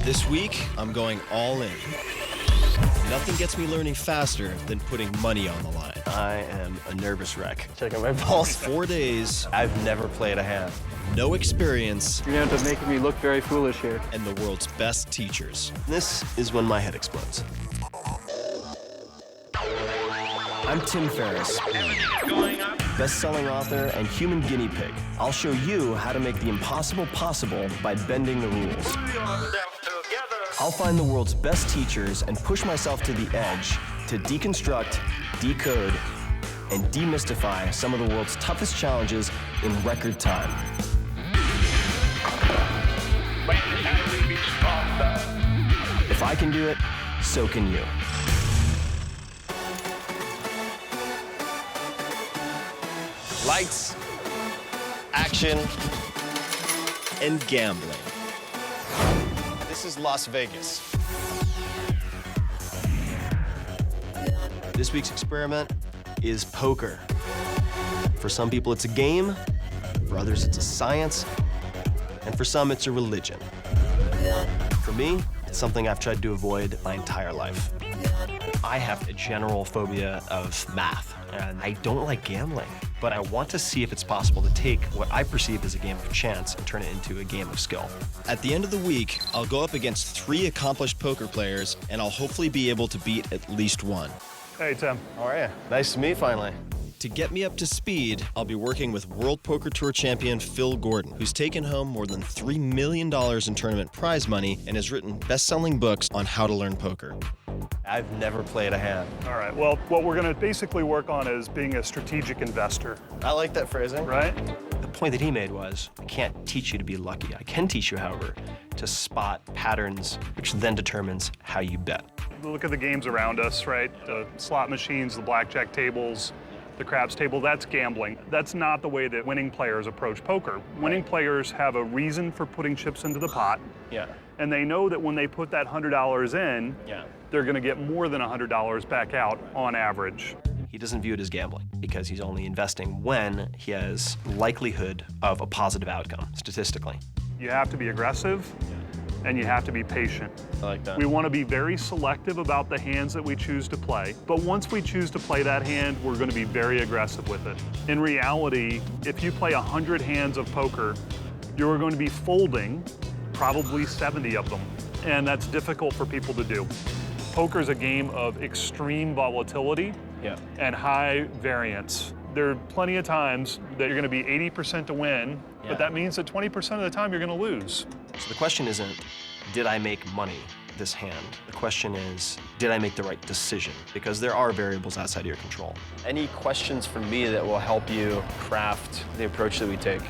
This week, I'm going all in. Nothing gets me learning faster than putting money on the line. I am a nervous wreck. Checking my pulse. 4 days. I've never played a hand. No experience. You're going to have to make me look very foolish here. And the world's best teachers. This is when my head explodes. I'm Tim Ferriss, best-selling author and human guinea pig. I'll show you how to make the impossible possible by bending the rules. I'll find the world's best teachers and push myself to the edge to deconstruct, decode, and demystify some of the world's toughest challenges in record time. If I can do it, so can you. Lights, action, and gambling. This is Las Vegas. This week's experiment is poker. For some people, it's a game. For others, it's a science. And for some, it's a religion. For me, it's something I've tried to avoid my entire life. I have a general phobia of math, and I don't like gambling. But I want to see if it's possible to take what I perceive as a game of chance and turn it into a game of skill. At the end of the week, I'll go up against 3 accomplished poker players, and I'll hopefully be able to beat at least one. Hey, Tim. How are you? Nice to meet you finally. To get me up to speed, I'll be working with World Poker Tour champion Phil Gordon, who's taken home more than $3 million in tournament prize money and has written best-selling books on how to learn poker. I've never played a hand. All right, well, what we're going to basically work on is being a strategic investor, I like that phrasing. right? The point that he made was, I can't teach you to be lucky. I can teach you, however, to spot patterns, which then determines how you bet. Look at the games around us, right? The slot machines, the blackjack tables, the craps table, that's gambling. That's not the way that winning players approach poker. Winning players have a reason for putting chips into the pot, Yeah. and they know that when they put that $100 in, Yeah. they're going to get more than $100 back out on average. He doesn't view it as gambling because he's only investing when he has likelihood of a positive outcome, statistically. You have to be aggressive, and you have to be patient. I like that. We want to be very selective about the hands that we choose to play, but once we choose to play that hand, we're going to be very aggressive with it. In reality, if you play 100 hands of poker, you're going to be folding probably 70 of them, and that's difficult for people to do. Poker is a game of extreme volatility Yeah. and high variance. There are plenty of times that you're going to be 80% to win, Yeah. but that means that 20% of the time you're going to lose. So the question isn't, did I make money this hand? The question is, did I make the right decision? Because there are variables outside of your control. Any questions for me that will help you craft the approach that we take?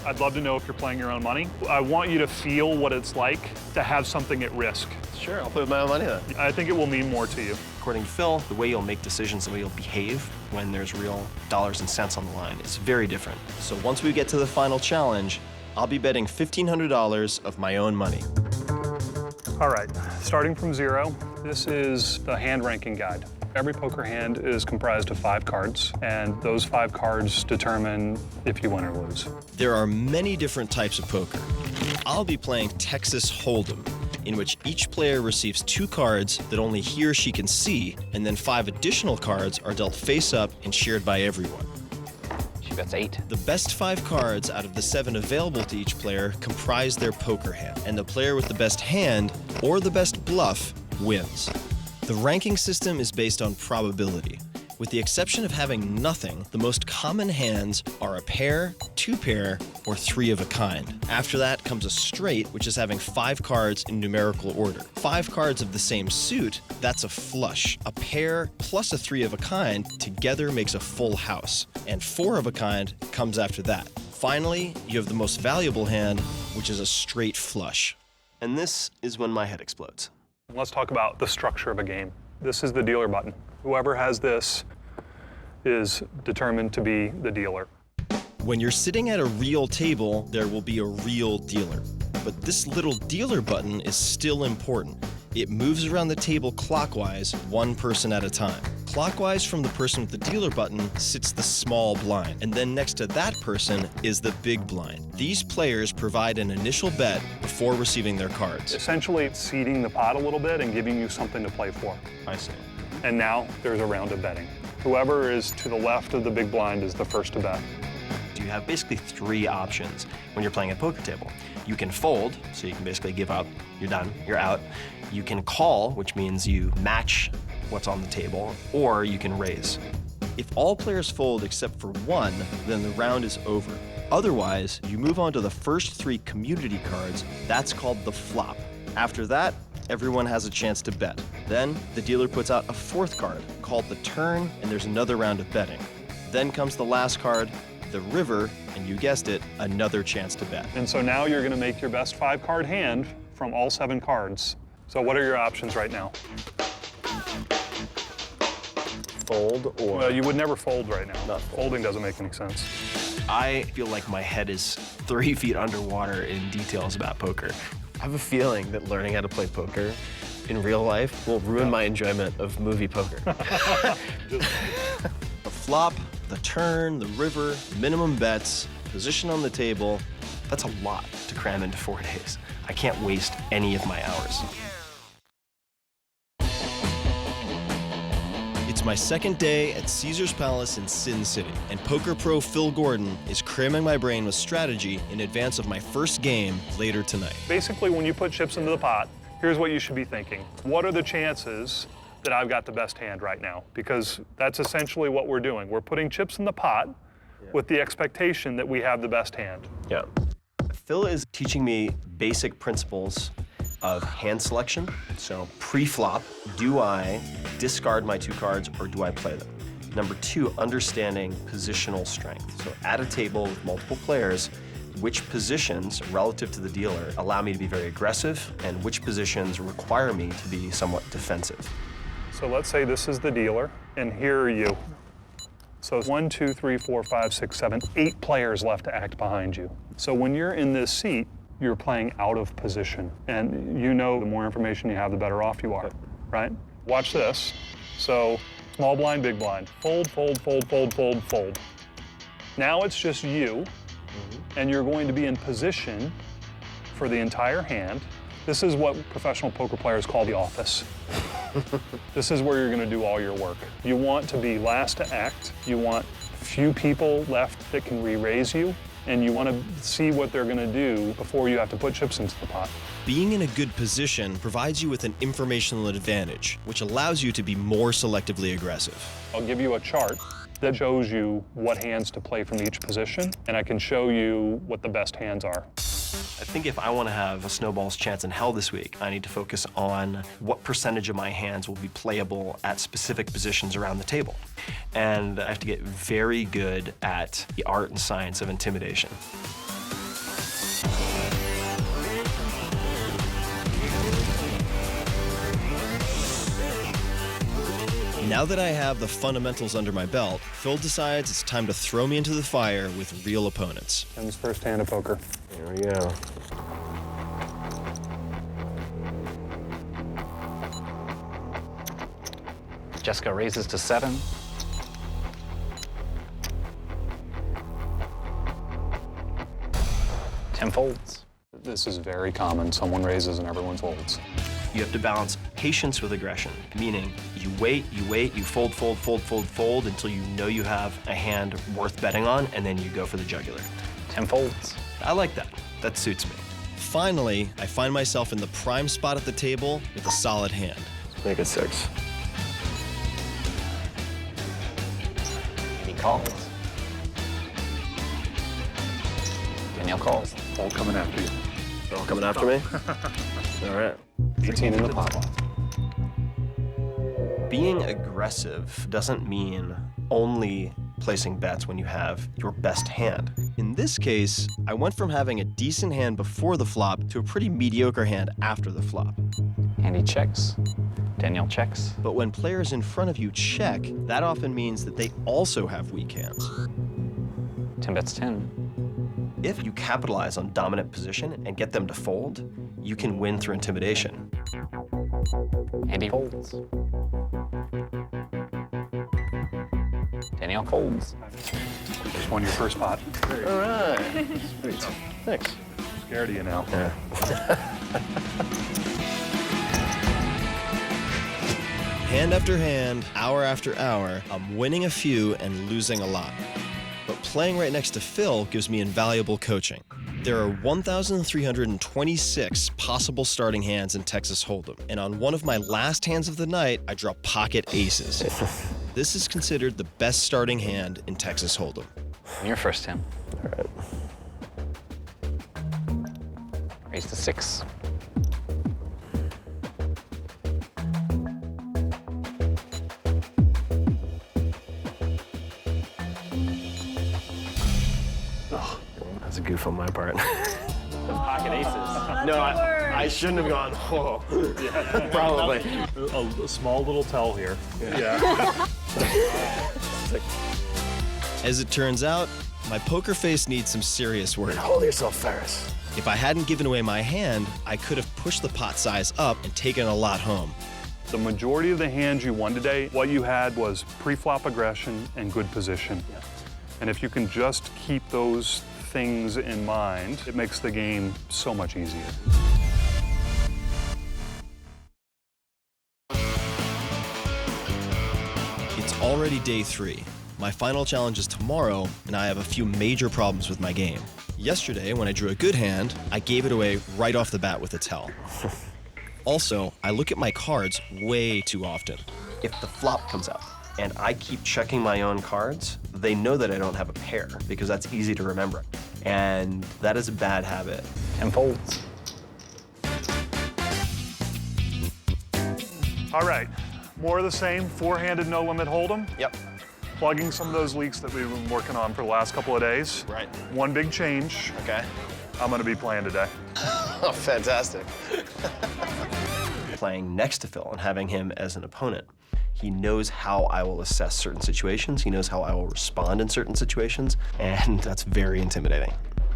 I'd love to know if you're playing your own money. I want you to feel what it's like to have something at risk. Sure, I'll put my own money then. I think it will mean more to you. According to Phil, the way you'll make decisions, the way you'll behave when there's real dollars and cents on the line is very different. So once we get to the final challenge, I'll be betting $1,500 of my own money. All right, starting from 0, this is the hand ranking guide. Every poker hand is comprised of 5 cards, and those 5 cards determine if you win or lose. There are many different types of poker. I'll be playing Texas Hold'em, in which each player receives 2 cards that only he or she can see, and then 5 additional cards are dealt face up and shared by everyone. She bets 8. The best 5 cards out of the 7 available to each player comprise their poker hand, and the player with the best hand or the best bluff wins. The ranking system is based on probability. With the exception of having nothing, the most common hands are a pair, 2 pair, or 3 of a kind. After that comes a straight, which is having 5 cards in numerical order. 5 cards of the same suit, that's a flush. A pair plus a 3 of a kind together makes a full house. And 4 of a kind comes after that. Finally, you have the most valuable hand, which is a straight flush. And this is when my head explodes. Let's talk about the structure of a game. This is the dealer button. Whoever has this is determined to be the dealer. When you're sitting at a real table, there will be a real dealer. But this little dealer button is still important. It moves around the table clockwise, one person at a time. Clockwise from the person with the dealer button sits the small blind, and then next to that person is the big blind. These players provide an initial bet before receiving their cards. Essentially, it's seeding the pot a little bit and giving you something to play for. I see. And now there's a round of betting. Whoever is to the left of the big blind is the first to bet. You have basically 3 options when you're playing a poker table. You can fold, so you can basically give up, you're done, you're out. You can call, which means you match what's on the table, or you can raise. If all players fold except for one, then the round is over. Otherwise, you move on to the first 3 community cards. That's called the flop. After that, everyone has a chance to bet. Then, the dealer puts out a 4th card, called the turn, and there's another round of betting. Then comes the last card, the river, and you guessed it, another chance to bet. And so now you're going to make your best 5-card hand from all 7 cards. So what are your options right now? Fold or... Well, you would never fold right now. Not fold. Folding doesn't make any sense. I feel like my head is 3 feet underwater in details about poker. I have a feeling that learning how to play poker in real life will ruin my enjoyment of movie poker. The flop, the turn, the river, minimum bets, position on the table. That's a lot to cram into 4 days. I can't waste any of my hours. It's my second day at Caesar's Palace in Sin City, and poker pro Phil Gordon is cramming my brain with strategy in advance of my first game later tonight. Basically, when you put chips into the pot, here's what you should be thinking. What are the chances that I've got the best hand right now? Because that's essentially what we're doing. We're putting chips in the pot with the expectation that we have the best hand. Yeah. Phil is teaching me basic principles of hand selection. So pre-flop, do I discard my 2 cards or do I play them? Number 2, understanding positional strength. So at a table with multiple players, which positions relative to the dealer allow me to be very aggressive and which positions require me to be somewhat defensive. So let's say this is the dealer and here are you. So 1, 2, 3, 4, 5, 6, 7, 8 players left to act behind you. So when you're in this seat, you're playing out of position. And you know the more information you have, the better off you are, right? Watch this. So small blind, big blind. Fold, fold, fold, fold, fold, fold. Now it's just you, and you're going to be in position for the entire hand. This is what professional poker players call the office. This is where you're going to do all your work. You want to be last to act. You want few people left that can re-raise you, and you want to see what they're going to do before you have to put chips into the pot. Being in a good position provides you with an informational advantage, which allows you to be more selectively aggressive. I'll give you a chart that shows you what hands to play from each position, and I can show you what the best hands are. I think if I want to have a snowball's chance in hell this week, I need to focus on what percentage of my hands will be playable at specific positions around the table. And I have to get very good at the art and science of intimidation. Now that I have the fundamentals under my belt, Phil decides it's time to throw me into the fire with real opponents. Tim's first hand of poker. Here we go. Jessica raises to 7. Tim folds. This is very common. Someone raises and everyone folds. You have to balance patience with aggression, meaning you wait, you fold, fold, fold, fold, fold until you know you have a hand worth betting on, and then you go for the jugular. Tim folds. I like that. That suits me. Finally, I find myself in the prime spot at the table with a solid hand. Make it 6. He calls. Danielle calls. All coming after you. They're all coming after me? All right. 18 in the pot. Being aggressive doesn't mean only placing bets when you have your best hand. In this case, I went from having a decent hand before the flop to a pretty mediocre hand after the flop. And he checks. Danielle checks. But when players in front of you check, that often means that they also have weak hands. Tim bets 10. If you capitalize on dominant position and get them to fold, you can win through intimidation. Andy folds. Danielle folds. Just won your first pot. All right. Sweet. Thanks. Scared of you now. Yeah. Hand after hand, hour after hour, I'm winning a few and losing a lot. But playing right next to Phil gives me invaluable coaching. There are 1,326 possible starting hands in Texas Hold'em, and on one of my last hands of the night, I draw pocket aces. This is considered the best starting hand in Texas Hold'em. Your first, Tim. All right. Raise to 6. That's a goof on my part. Pocket aces. No, I shouldn't have gone. Oh. Yeah. Probably. A small little tell here. Yeah. As it turns out, my poker face needs some serious work. Hold yourself, Ferriss. If I hadn't given away my hand, I could have pushed the pot size up and taken a lot home. The majority of the hands you won today, what you had was pre-flop aggression and good position. Yeah. And if you can just keep those things in mind, it makes the game so much easier. It's already day 3. My final challenge is tomorrow, and I have a few major problems with my game. Yesterday, when I drew a good hand, I gave it away right off the bat with a tell. Also, I look at my cards way too often. If the flop comes out and I keep checking my own cards, they know that I don't have a pair because that's easy to remember. And that is a bad habit. 10 folds. All right, more of the same, four-handed no-limit hold'em. Yep. Plugging some of those leaks that we've been working on for the last couple of days. Right. One big change. Okay. I'm gonna be playing today. Oh, fantastic. Playing next to Phil and having him as an opponent, he knows how I will assess certain situations. He knows how I will respond in certain situations, and that's very intimidating.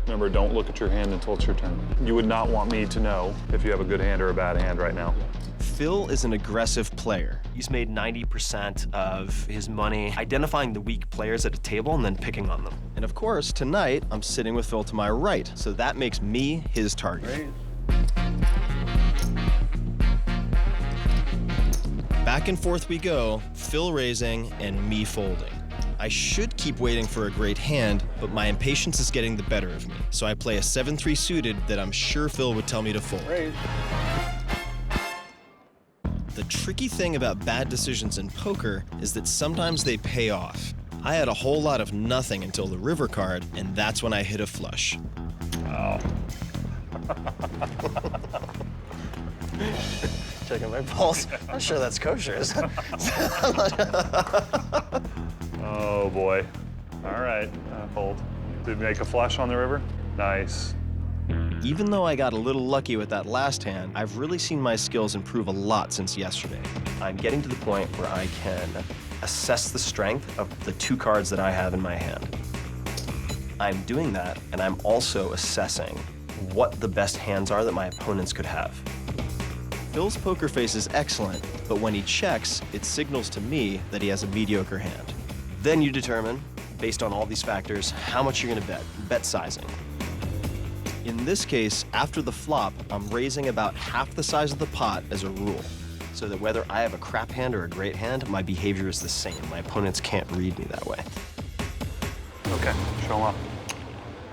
Remember, don't look at your hand until it's your turn. You would not want me to know if you have a good hand or a bad hand right now. Phil is an aggressive player. He's made 90% of his money identifying the weak players at a table and then picking on them. And of course, tonight, I'm sitting with Phil to my right, so that makes me his target. Great. Back and forth we go, Phil raising and me folding. I should keep waiting for a great hand, but my impatience is getting the better of me. So I play a 7-3 suited that I'm sure Phil would tell me to fold. Great. The tricky thing about bad decisions in poker is that sometimes they pay off. I had a whole lot of nothing until the river card, and that's when I hit a flush. Oh. Checking my pulse. I'm sure that's kosher. Oh boy. All right, fold. Did we make a flush on the river? Nice. Even though I got a little lucky with that last hand, I've really seen my skills improve a lot since yesterday. I'm getting to the point where I can assess the strength of the two cards that I have in my hand. I'm doing that, and I'm also assessing what the best hands are that my opponents could have. Phil's poker face is excellent, but when he checks, it signals to me that he has a mediocre hand. Then you determine, based on all these factors, how much you're gonna bet sizing. In this case, after the flop, I'm raising about half the size of the pot as a rule, So that whether I have a crap hand or a great hand, my behavior is the same. My opponents can't read me that way. Okay, show 'em up.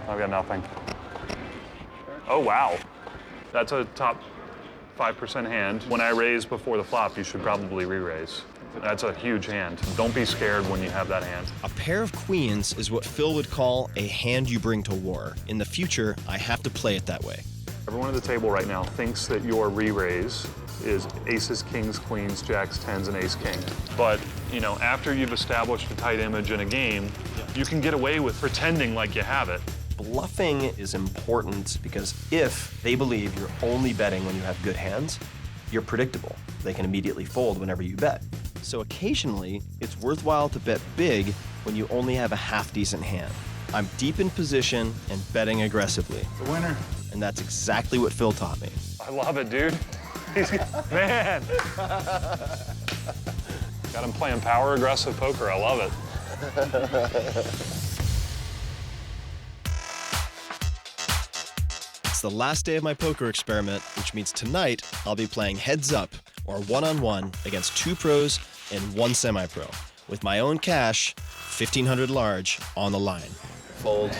I've got nothing. Oh, wow. That's a top 5% hand. When I raise before the flop, you should probably re-raise. That's a huge hand. Don't be scared when you have that hand. A pair of queens is what Phil would call a hand you bring to war. In the future, I have to play it that way. Everyone at the table right now thinks that your re-raise is aces, kings, queens, jacks, tens, and ace king. But, you know, after you've established a tight image in a game, you can get away with pretending like you have it. Bluffing is important because if they believe you're only betting when you have good hands, you're predictable. They can immediately fold whenever you bet. So occasionally, it's worthwhile to bet big when you only have a half-decent hand. I'm deep in position and betting aggressively. The winner. And that's exactly what Phil taught me. I love it, dude. Man. Got him playing power aggressive poker. I love it. It's the last day of my poker experiment, which means tonight I'll be playing heads up, or one-on-one, against 2 pros and 1 semi-pro, with my own cash, 1,500 large, on the line. Fold.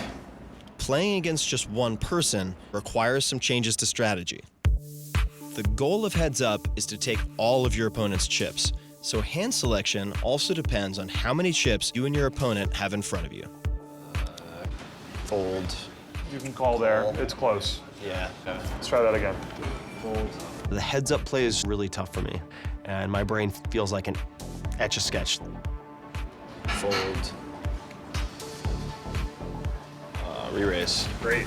Playing against just one person requires some changes to strategy. The goal of heads up is to take all of your opponent's chips, so hand selection also depends on how many chips you and your opponent have in front of you. Fold. You can call there. It's close. Yeah. Let's try that again. Fold. The heads up play is really tough for me, and my brain feels like an Etch-a-Sketch. Fold. Re-raise. Great.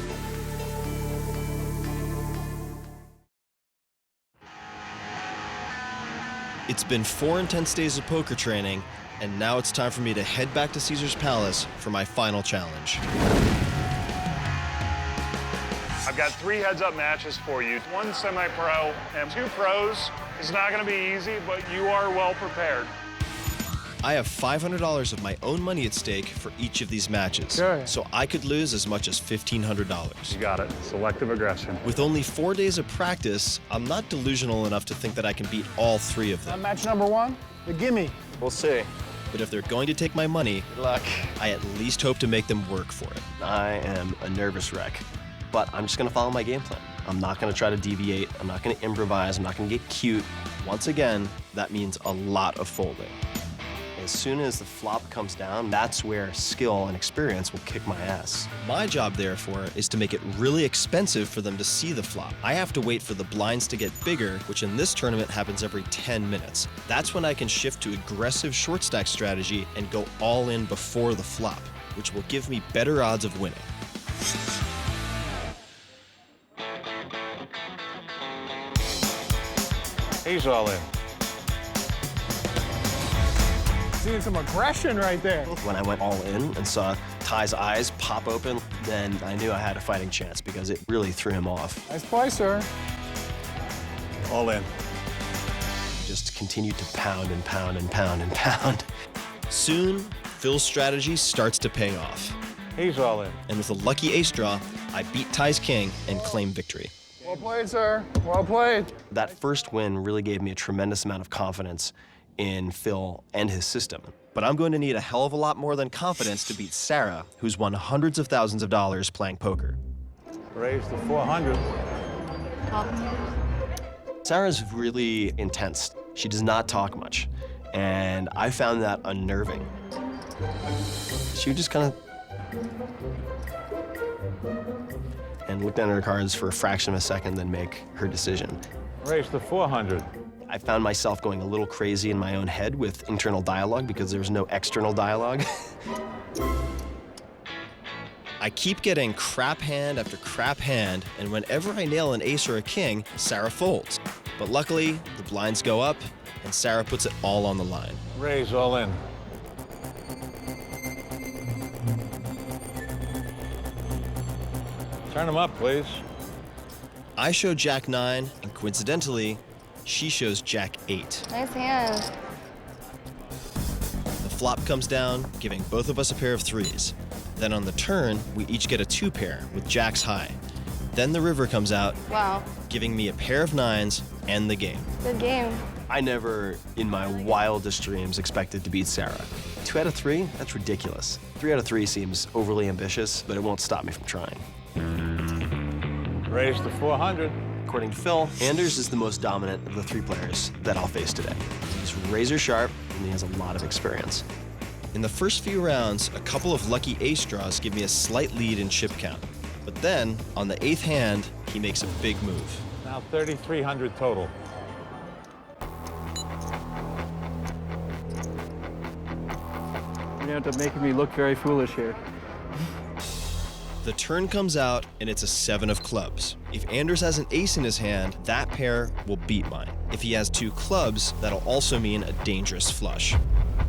It's been 4 intense days of poker training, and now it's time for me to head back to Caesar's Palace for my final challenge. I've got 3 heads-up matches for you. 1 semi-pro and 2 pros. It's not going to be easy, but you are well prepared. I have $500 of my own money at stake for each of these matches, Okay. so I could lose as much as $1,500. You got it. Selective aggression. With only 4 days of practice, I'm not delusional enough to think that I can beat all 3 of them. Match number 1, the gimme. We'll see. But if they're going to take my money, Good luck. I at least hope to make them work for it. I am a nervous wreck, but I'm just gonna follow my game plan. I'm not gonna try to deviate. I'm not gonna improvise. I'm not gonna get cute. Once again, that means a lot of folding. As soon as the flop comes down, that's where skill and experience will kick my ass. My job, therefore, is to make it really expensive for them to see the flop. I have to wait for the blinds to get bigger, which in this tournament happens every 10 minutes. That's when I can shift to aggressive short stack strategy and go all in before the flop, which will give me better odds of winning. He's all in. Seeing some aggression right there. When I went all in and saw Ty's eyes pop open, then I knew I had a fighting chance because it really threw him off. Nice play, sir. All in. He just continued to pound and pound and pound and pound. Soon, Phil's strategy starts to pay off. He's all in. And with a lucky ace draw, I beat Ty's king and claim victory. Well played, sir. Well played. That first win really gave me a tremendous amount of confidence in Phil and his system. But I'm going to need a hell of a lot more than confidence to beat Sarah, who's won hundreds of thousands of dollars playing poker. Raise to 400. Sarah's really intense. She does not talk much, and I found that unnerving. She would just kind of and look down at her cards for a fraction of a second, then make her decision. Raise to 400. I found myself going a little crazy in my own head with internal dialogue because there was no external dialogue. I keep getting crap hand after crap hand, and whenever I nail an ace or a king, Sarah folds. But luckily, the blinds go up, and Sarah puts it all on the line. Raise all in. Turn him up, please. I show Jack 9, and coincidentally, she shows Jack 8. Nice hand. The flop comes down, giving both of us a pair of 3s. Then on the turn, we each get a 2 pair with Jacks high. Then the river comes out, Wow. giving me a pair of 9s and the game. Good game. I never, in my wildest dreams, expected to beat Sarah. 2 out of 3? That's ridiculous. 3 out of 3 seems overly ambitious, but it won't stop me from trying. Raise to 400. According to Phil, Anders is the most dominant of the 3 players that I'll face today. He's razor sharp, and he has a lot of experience. In the first few rounds, a couple of lucky ace draws give me a slight lead in chip count. But then, on the 8th hand, he makes a big move. Now 3,300 total. You're gonna have to make me look very foolish here. The turn comes out, and it's a 7 of clubs. If Anders has an ace in his hand, that pair will beat mine. If he has 2 clubs, that'll also mean a dangerous flush.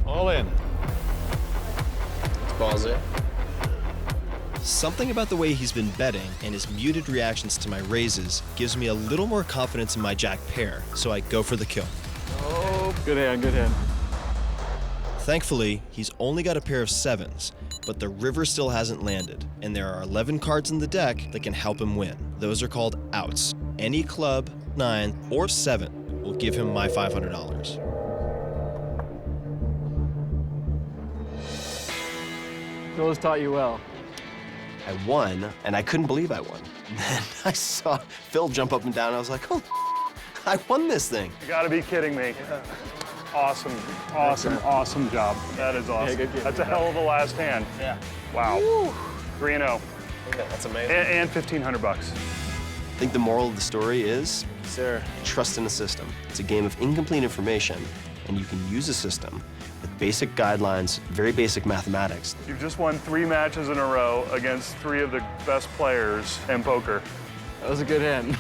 All in. Balls it. Something about the way he's been betting and his muted reactions to my raises gives me a little more confidence in my jack pair, so I go for the kill. Oh, good hand, good hand. Thankfully, he's only got a pair of 7s, but the river still hasn't landed, and there are 11 cards in the deck that can help him win. Those are called outs. Any club, 9, or 7 will give him my $500. Those taught you well. I won, and I couldn't believe I won. Then I saw Phil jump up and down, and I was like, oh, I won this thing. You gotta be kidding me. Awesome, awesome, awesome job. That is awesome. good game. That's a hell of a last hand. Yeah. Wow. 3-0. That's amazing. And $1,500. I think the moral of the story is, Sir. trust in the system. It's a game of incomplete information, and you can use a system with basic guidelines, very basic mathematics. You've just won 3 matches in a row against 3 of the best players in poker. That was a good hand.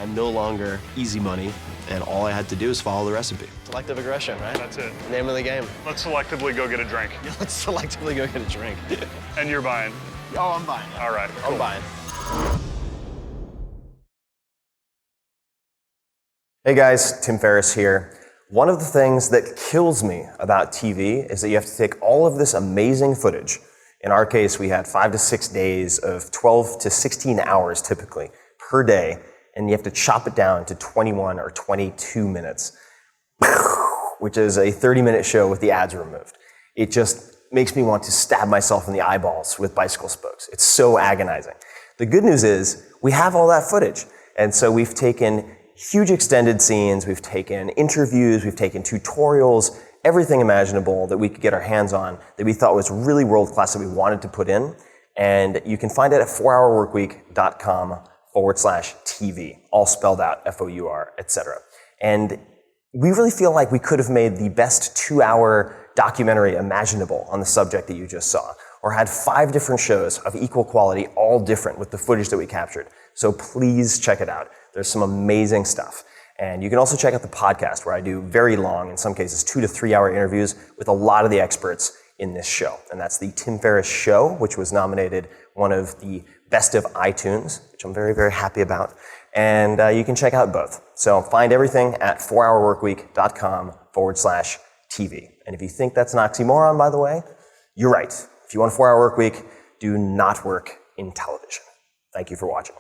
I'm no longer easy money, and all I had to do is follow the recipe. Selective aggression, right? That's it. Name of the game. Let's selectively go get a drink. Let's selectively go get a drink. And you're buying. Oh, I'm buying. All right. I'm buying. Hey guys, Tim Ferriss here. One of the things that kills me about TV is that you have to take all of this amazing footage. In our case, we had 5 to 6 days of 12 to 16 hours typically per day, and you have to chop it down to 21 or 22 minutes, which is a 30-minute show with the ads removed. It just makes me want to stab myself in the eyeballs with bicycle spokes. It's so agonizing. The good news is we have all that footage, and so we've taken huge extended scenes, we've taken interviews, we've taken tutorials, everything imaginable that we could get our hands on that we thought was really world-class that we wanted to put in. And you can find it at 4hourworkweek.com/TV, all spelled out, F-O-U-R, etc. And we really feel like we could have made the best 2-hour documentary imaginable on the subject that you just saw, or had 5 different shows of equal quality, all different with the footage that we captured. So please check it out. There's some amazing stuff. And you can also check out the podcast where I do very long, in some cases 2 to 3 hour interviews with a lot of the experts in this show. And that's the Tim Ferriss Show, which was nominated one of the best of iTunes, which I'm very, very happy about. And you can check out both. So find everything at 4hourworkweek.com/TV. And if you think that's an oxymoron, by the way, you're right. If you want a 4-hour work week, do not work in television. Thank you for watching.